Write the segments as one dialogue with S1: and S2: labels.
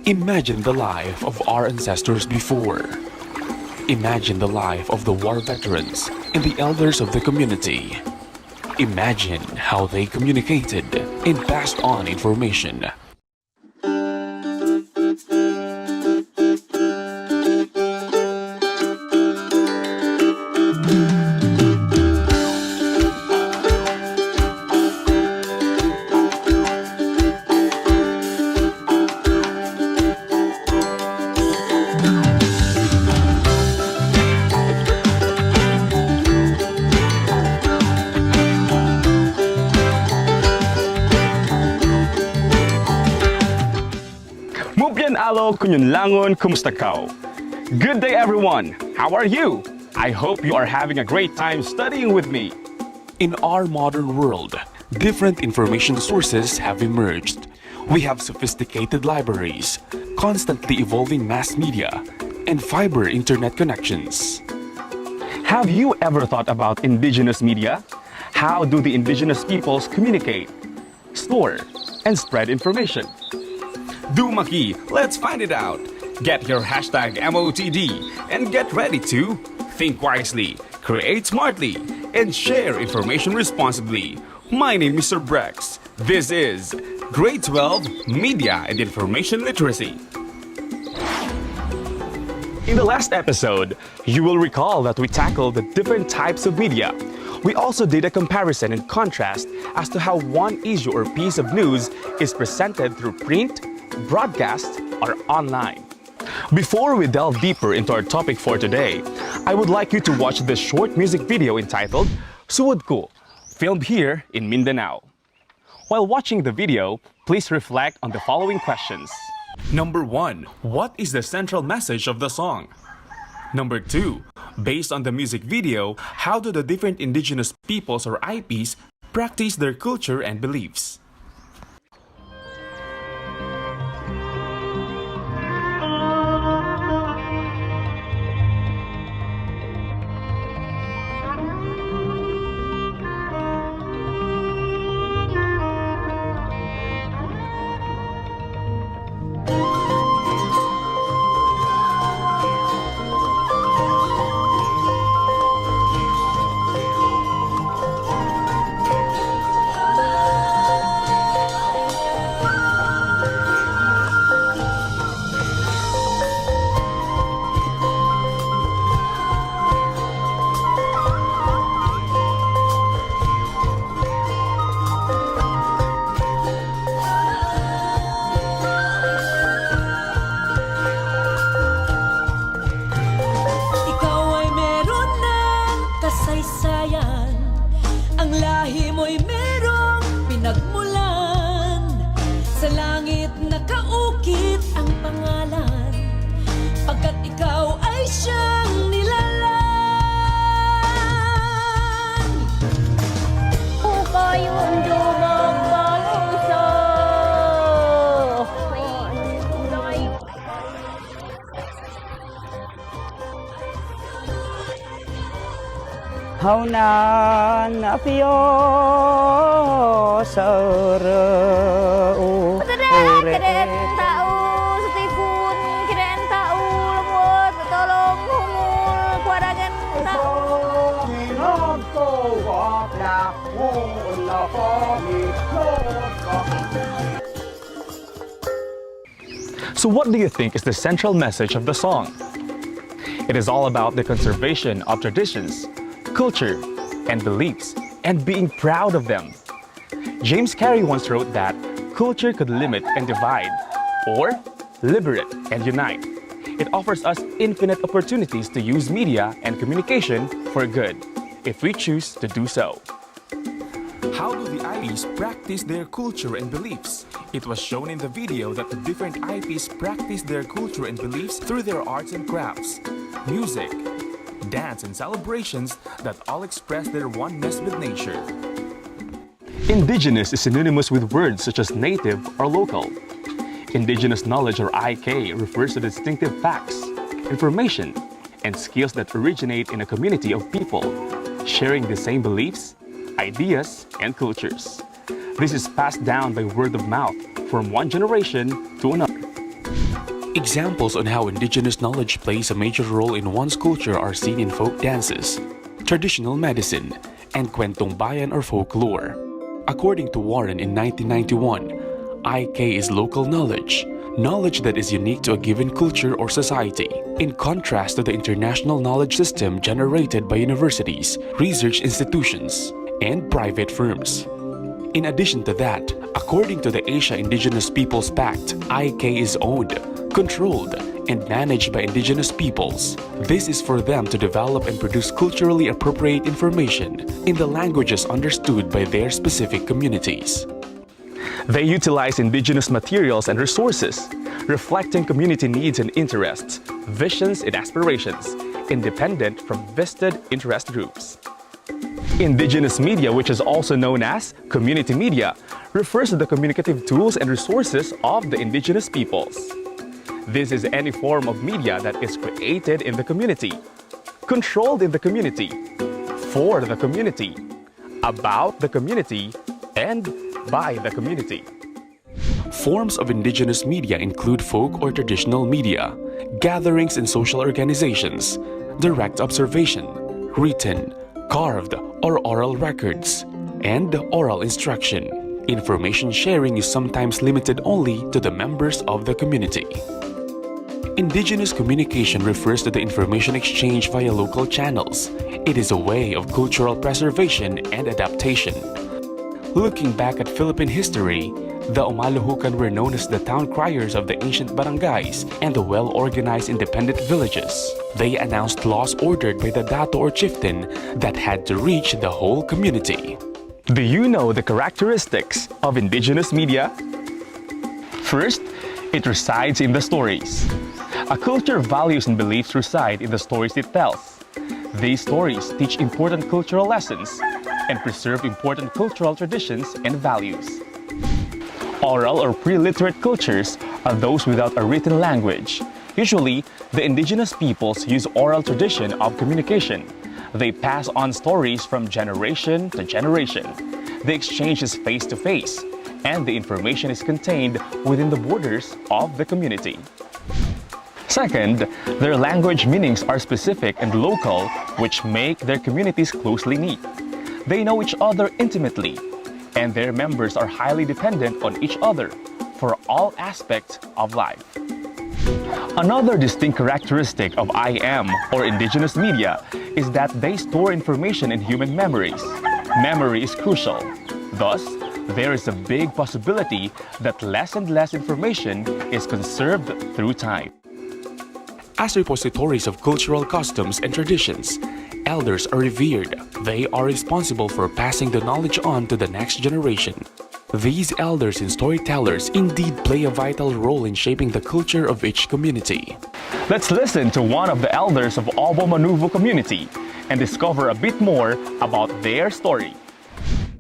S1: Imagine the life of our ancestors before. Imagine the life of the war veterans and the elders of the community. Imagine how they communicated and passed on information.
S2: Alo, kunyunlangon, kumusta kao? Good day everyone! How are you? I hope you are having a great time studying with me.
S1: In our modern world, different information sources have emerged. We have sophisticated libraries, constantly evolving mass media, and fiber internet connections.
S2: Have you ever thought about indigenous media? How do the indigenous peoples communicate, store, and spread information?
S3: Dumaki, let's find it out. Get your hashtag MOTD and get ready to think wisely, create smartly, and share information responsibly. My name is Sir Brex. This is Grade 12 Media and Information Literacy.
S2: In the last episode, you will recall that we tackled the different types of media. We also did a comparison and contrast as to how one issue or piece of news is presented through print, broadcast, or online. Before we delve deeper into our topic for today, I would like you to watch this short music video entitled Suwod Ko, filmed here in Mindanao. While watching the video, please reflect on the following questions.
S3: Number 1. What is the central message of the song? Number 2. Based on the music video, how do the different indigenous peoples or IPs practice their culture and beliefs?
S4: Haunan apio sa reu
S5: Keden tau setipun keden tau lemut tolong humul kuaragan tau
S2: So what do you think is the central message of the song? It is all about the conservation of traditions, culture, and beliefs, and being proud of them. James Carey once wrote that culture could limit and divide, or liberate and unite. It offers us infinite opportunities to use media and communication for good, if we choose to do so.
S3: How do the IPs practice their culture and beliefs? It was shown in the video that the different IPs practice their culture and beliefs through their arts and crafts, music, dance, and celebrations that all express their oneness with nature.
S2: Indigenous is synonymous with words such as native or local. Indigenous knowledge, or IK, refers to distinctive facts, information, and skills that originate in a community of people sharing the same beliefs, ideas, and cultures. This is passed down by word of mouth from one generation to another.
S1: Examples on how indigenous knowledge plays a major role in one's culture are seen in folk dances, traditional medicine, and kwentong bayan or folklore. According to Warren in 1991, IK is local knowledge, knowledge that is unique to a given culture or society, in contrast to the international knowledge system generated by universities, research institutions, and private firms. In addition to that, according to the Asia Indigenous Peoples Pact, IK is owned, controlled, and managed by indigenous peoples. This is for them to develop and produce culturally appropriate information in the languages understood by their specific communities.
S2: They utilize indigenous materials and resources, reflecting community needs and interests, visions and aspirations, independent from vested interest groups. Indigenous media, which is also known as community media, refers to the communicative tools and resources of the indigenous peoples. This is any form of media that is created in the community, controlled in the community, for the community, about the community, and by the community.
S1: Forms of indigenous media include folk or traditional media, gatherings and social organizations, direct observation, written, carved or oral records, and oral instruction. Information sharing is sometimes limited only to the members of the community. Indigenous communication refers to the information exchange via local channels. It is a way of cultural preservation and adaptation. Looking back at Philippine history, the Umaluhukan were known as the town criers of the ancient barangays and the well-organized independent villages. They announced laws ordered by the dato or chieftain that had to reach the whole community.
S2: Do you know the characteristics of indigenous media? First, it resides in the stories. A culture values and beliefs reside in the stories it tells. These stories teach important cultural lessons and preserve important cultural traditions and values. Oral or pre-literate cultures are those without a written language. Usually, the indigenous peoples use oral tradition of communication. They pass on stories from generation to generation. The exchange is face-to-face, and the information is contained within the borders of the community. Second, their language meanings are specific and local, which make their communities closely knit. They know each other intimately, and their members are highly dependent on each other for all aspects of life. Another distinct characteristic of IM, or indigenous media, is that they store information in human memories. Memory is crucial. Thus, there is a big possibility that less and less information is conserved through time.
S1: As repositories of cultural customs and traditions, elders are revered. They are responsible for passing the knowledge on to the next generation. These elders and storytellers indeed play a vital role in shaping the culture of each community.
S2: Let's listen to one of the elders of Obo Manuvo community and discover a bit more about their story.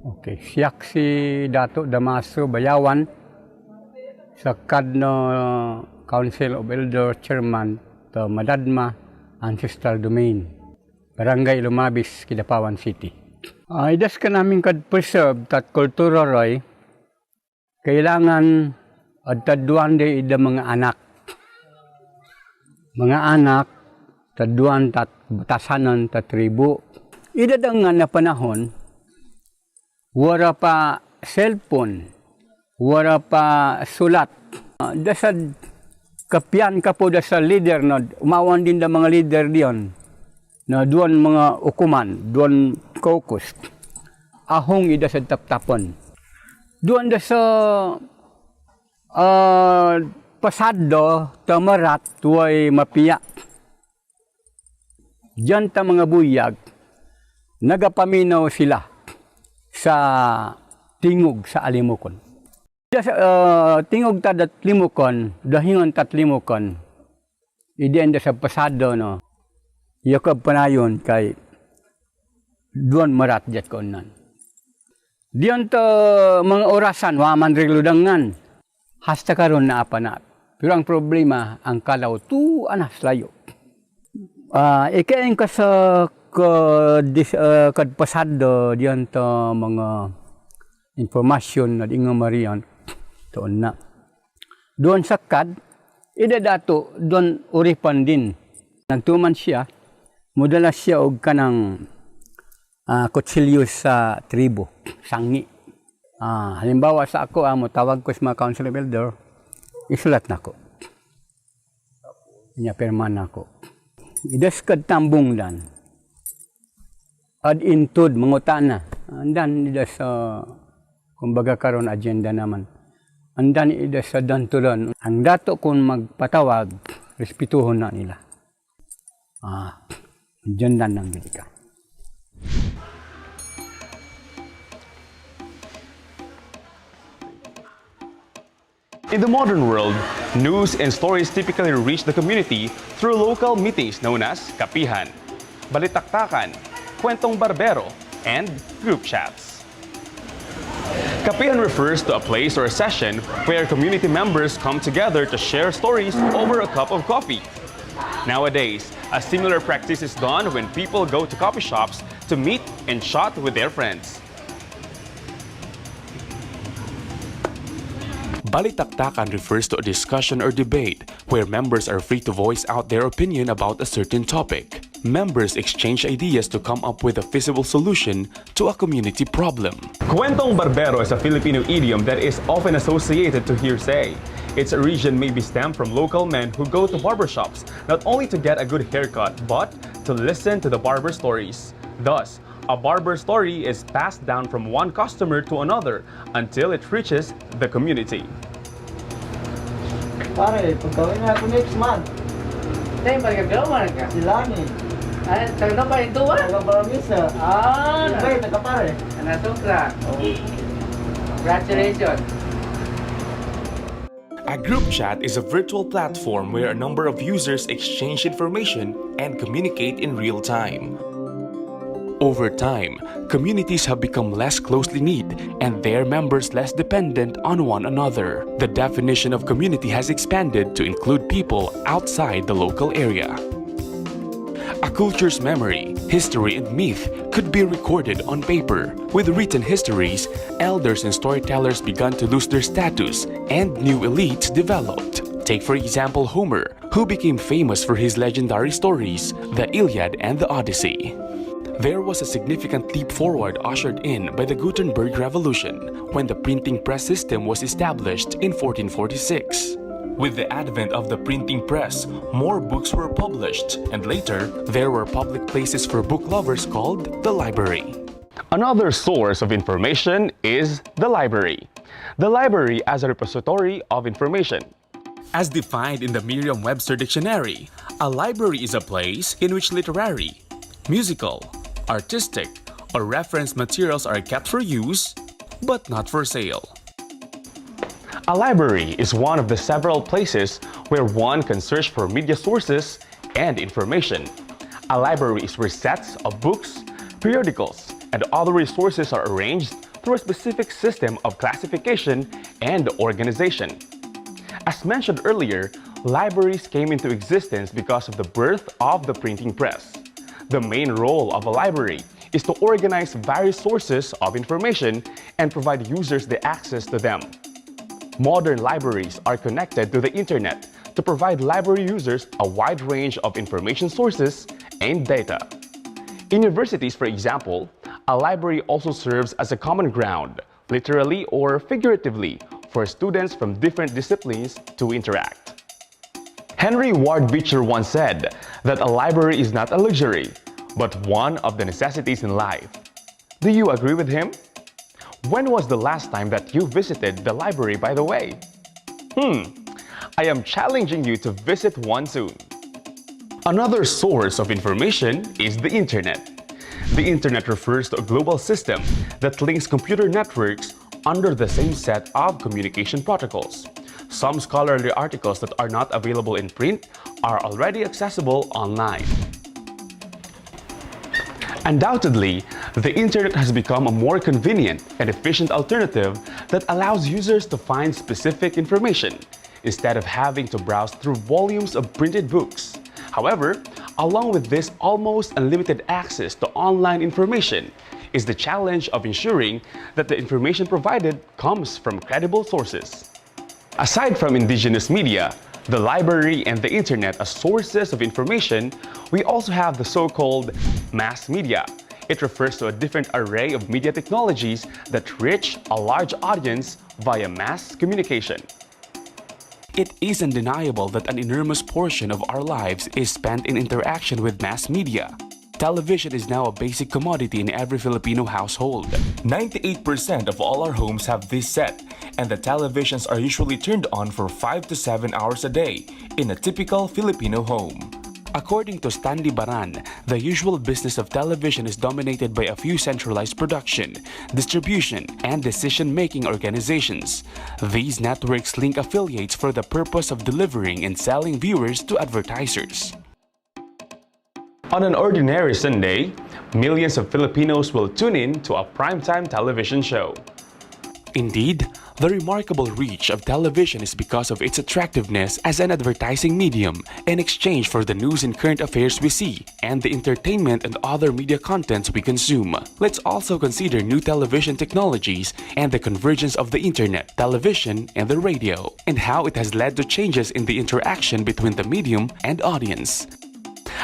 S4: Okay, siyak si Dato Damaso Bayawan sa kadno Council of Elder Chairman to Madadma Ancestral Domain, Barangay Lumabis, Kidapawan City. Idas ka namin kad-preserve tat kultura roy, kailangan at taduan de ida mga anak. Mga anak, taduan tat batasanan tat tribu. Ida nga na panahon, wala pa cellphone, wala pa sulat. Dasad kapian ka po sa leader na umawan din da mga leader diyon na duwan mga ukuman, duwan caucus. Ahong ida sa taptapon. Duwan da sa pasado tamarat tuway mapiya. Diyan ta mga buyag, nagapaminaw sila sa tingog sa alimukon. Tingog tadat limukon, dahingon tat limukon. Idiyan da sa pasado no. Yakab panayon kay duan marat jet konan. Diyan to mga orasan waman regludangan. Hasta karon na apanat. Pero ang problema ang kalaw tu anas layo. Ikain ka sa kadpasado diyan to mga informasyon na ingo marian. Doon na. Doon sa kad, Ida dato doon uripan din. Nagtuman siya, mudala siya og kanang kutsilyo sa tribo, sangi. Halimbawa sa ako, mo tawag ko sa mga council builder, isulat na ko. Niya perman ako. Idaskad tambong dan. Ad intud mangutana. Andan ida sa kumbaga karon agenda naman. Andan ida sa dantulan. Ang dato kung magpatawag, respetuhon na nila. Agenda ng gilika.
S2: In the modern world, news and stories typically reach the community through local meetings known as kapihan, balitaktakan, kwentong barbero, and group chats. Kapihan refers to a place or a session where community members come together to share stories over a cup of coffee. Nowadays, a similar practice is done when people go to coffee shops to meet and chat with their friends.
S1: Balitaktakan refers to a discussion or debate where members are free to voice out their opinion about a certain topic. Members exchange ideas to come up with a feasible solution to a community problem.
S2: Kwentong barbero is a Filipino idiom that is often associated to hearsay. Its origin may be stemmed from local men who go to barbershops not only to get a good haircut but to listen to the barber stories. Thus, a barber story is passed down from one customer to another until it reaches the community.
S6: Pare, pagkawin na ako next month.
S7: Tayo magagawa ka.
S6: Sila ni.
S7: Ay, taga pa ito ba?
S6: Taga-baramisa. Iba'y taga-pare.
S7: Nasukra. Congratulations.
S1: A group chat is a virtual platform where a number of users exchange information and communicate in real time. Over time, communities have become less closely knit and their members less dependent on one another. The definition of community has expanded to include people outside the local area. A culture's memory, history, and myth could be recorded on paper. With written histories, elders and storytellers began to lose their status and new elites developed. Take for example Homer, who became famous for his legendary stories, the Iliad and the Odyssey. There was a significant leap forward ushered in by the Gutenberg Revolution when the printing press system was established in 1446. With the advent of the printing press, more books were published, and later, there were public places for book lovers called the library.
S2: Another source of information is the library. The library as a repository of information.
S1: As defined in the Merriam-Webster Dictionary, a library is a place in which literary, musical, artistic, or reference materials are kept for use, but not for sale.
S2: A library is one of the several places where one can search for media sources and information. A library is where sets of books, periodicals, and other resources are arranged through a specific system of classification and organization. As mentioned earlier, libraries came into existence because of the birth of the printing press. The main role of a library is to organize various sources of information and provide users the access to them. Modern libraries are connected to the internet to provide library users a wide range of information sources and data. In universities, for example, a library also serves as a common ground, literally or figuratively, for students from different disciplines to interact. Henry Ward Beecher once said that a library is not a luxury, but one of the necessities in life. Do you agree with him? When was the last time that you visited the library, by the way? I am challenging you to visit one soon. Another source of information is the internet. The internet refers to a global system that links computer networks under the same set of communication protocols. Some scholarly articles that are not available in print are already accessible online. Undoubtedly, the internet has become a more convenient and efficient alternative that allows users to find specific information instead of having to browse through volumes of printed books. However, along with this almost unlimited access to online information is the challenge of ensuring that the information provided comes from credible sources. Aside from indigenous media, the library, and the internet as sources of information, we also have the so-called mass media. It refers to a different array of media technologies that reach a large audience via mass communication.
S1: It is undeniable that an enormous portion of our lives is spent in interaction with mass media. Television is now a basic commodity in every Filipino household. 98% of all our homes have this set, and the televisions are usually turned on for 5 to 7 hours a day in a typical Filipino home. According to Stanley Baran, the usual business of television is dominated by a few centralized production, distribution, and decision-making organizations. These networks link affiliates for the purpose of delivering and selling viewers to advertisers.
S2: On an ordinary Sunday, millions of Filipinos will tune in to a primetime television show.
S1: Indeed, the remarkable reach of television is because of its attractiveness as an advertising medium in exchange for the news and current affairs we see and the entertainment and other media contents we consume. Let's also consider new television technologies and the convergence of the internet, television, and the radio, and how it has led to changes in the interaction between the medium and audience.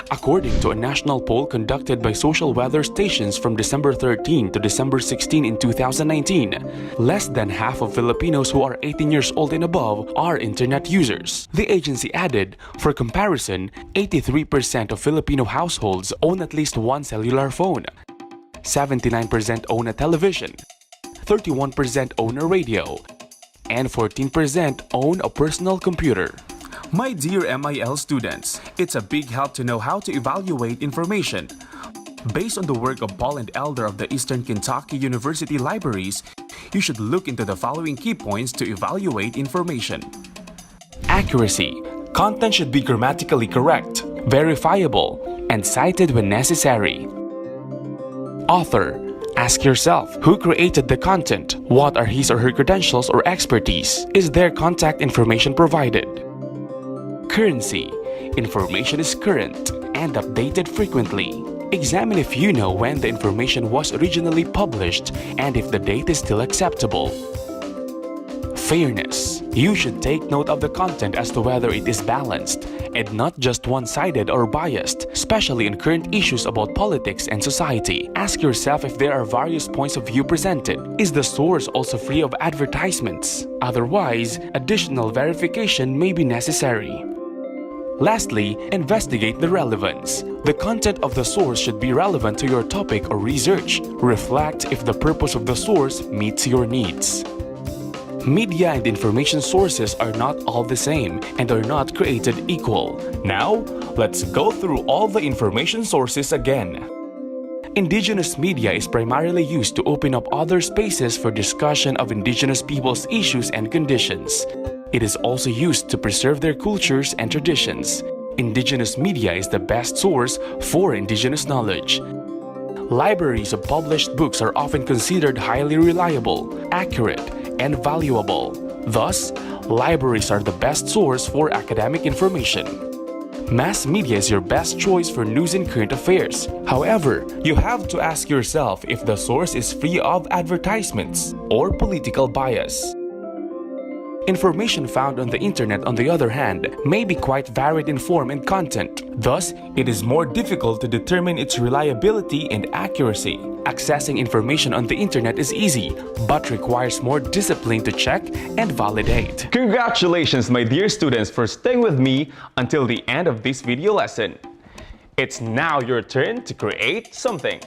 S1: According to a national poll conducted by social weather stations from December 13 to December 16 in 2019, less than half of Filipinos who are 18 years old and above are internet users. The agency added, for comparison, 83% of Filipino households own at least one cellular phone, 79% own a television, 31% own a radio, and 14% own a personal computer.
S3: My dear MIL students, it's a big help to know how to evaluate information. Based on the work of Paul and Elder of the Eastern Kentucky University Libraries, you should look into the following key points to evaluate information.
S1: Accuracy. Content should be grammatically correct, verifiable, and cited when necessary. Author. Ask yourself, who created the content? What are his or her credentials or expertise? Is their contact information provided? Currency. Information is current and updated frequently. Examine if you know when the information was originally published and if the date is still acceptable. Fairness. You should take note of the content as to whether it is balanced and not just one-sided or biased, especially in current issues about politics and society. Ask yourself if there are various points of view presented. Is the source also free of advertisements? Otherwise, additional verification may be necessary. Lastly, investigate the relevance. The content of the source should be relevant to your topic or research. Reflect if the purpose of the source meets your needs. Media and information sources are not all the same and are not created equal. Now, let's go through all the information sources again. Indigenous media is primarily used to open up other spaces for discussion of indigenous people's issues and conditions. It is also used to preserve their cultures and traditions. Indigenous media is the best source for indigenous knowledge. Libraries of published books are often considered highly reliable, accurate, and valuable. Thus, libraries are the best source for academic information. Mass media is your best choice for news and current affairs. However, you have to ask yourself if the source is free of advertisements or political bias. Information found on the internet, on the other hand, may be quite varied in form and content. Thus, it is more difficult to determine its reliability and accuracy. Accessing information on the internet is easy, but requires more discipline to check and validate.
S2: Congratulations, my dear students, for staying with me until the end of this video lesson. It's now your turn to create something.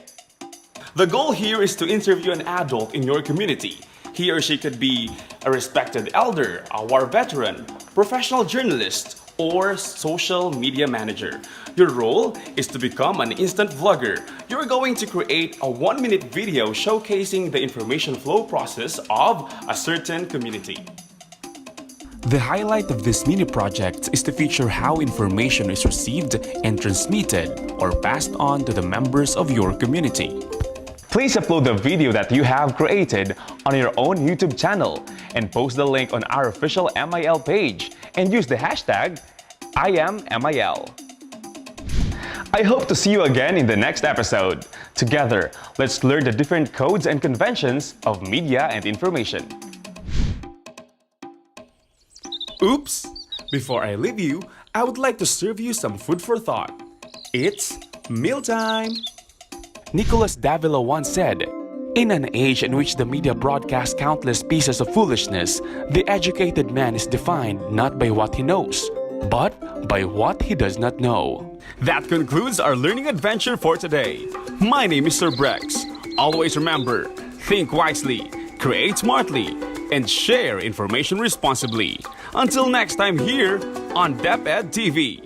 S3: The goal here is to interview an adult in your community. He or she could be a respected elder, a war veteran, professional journalist, or social media manager. Your role is to become an instant vlogger. You're going to create a 1-minute video showcasing the information flow process of a certain community.
S1: The highlight of this mini project is to feature how information is received and transmitted or passed on to the members of your community.
S2: Please upload the video that you have created on your own YouTube channel and post the link on our official MIL page and use the hashtag #IamMIL. I hope to see you again in the next episode. Together, let's learn the different codes and conventions of media and information.
S3: Oops! Before I leave you, I would like to serve you some food for thought. It's mealtime!
S1: Nicholas Davila once said, "In an age in which the media broadcasts countless pieces of foolishness, the educated man is defined not by what he knows, but by what he does not know."
S3: That concludes our learning adventure for today. My name is Sir Brex. Always remember, think wisely, create smartly, and share information responsibly. Until next time here on DepEd TV.